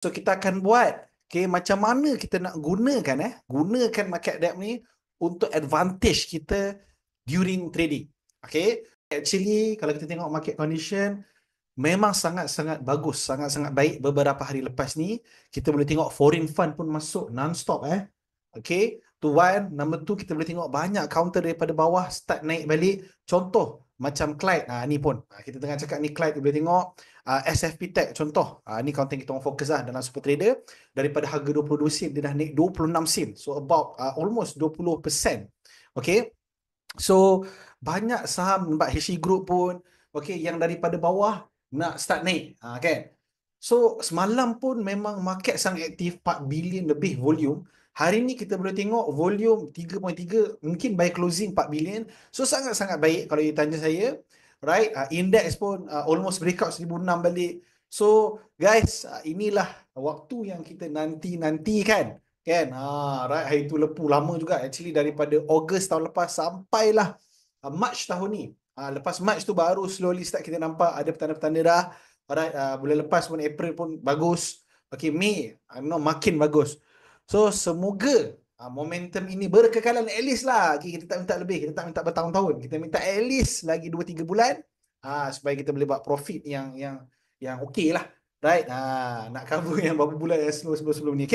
So kita akan buat macam mana kita nak gunakan market adapt ni untuk advantage kita during trading. Actually kalau kita tengok market condition memang sangat-sangat bagus, sangat-sangat baik beberapa hari lepas ni. Kita boleh tengok foreign fund pun masuk non-stop tu one. Number two, kita boleh tengok banyak counter daripada bawah start naik balik. Contoh macam Clyde, ni pun kita tengah cakap ni Clyde, boleh tengok SFP Tech contoh. Ni counter yang kita orang fokus dalam super trader. Daripada harga 22 sen dia dah naik 26 sen. So about almost 20%. So banyak saham nampak HE Group pun yang daripada bawah nak start naik kan. So semalam pun memang market sangat aktif, 4 bilion lebih volume. Hari ni kita boleh tengok volume 3.3, mungkin by closing 4 bilion. So sangat-sangat baik kalau you tanya saya. Right? Index pun almost breakout 1006 balik. So guys, inilah waktu yang kita nanti kan. Right, hari tu lepuh lama juga actually, daripada Ogos tahun lepas sampailah March tahun ni. Lepas March tu baru slowly start kita nampak ada petanda-petanda dah. Alright, bulan lepas pun April pun bagus. Mei makin bagus. So semoga momentum ini berkekalan at least lah. Kita tak minta lebih, kita tak minta bertahun-tahun. Kita minta at least lagi 2-3 bulan supaya kita boleh buat profit yang okey lah. Right? Nak cover yang beberapa bulan yang sebelum ni.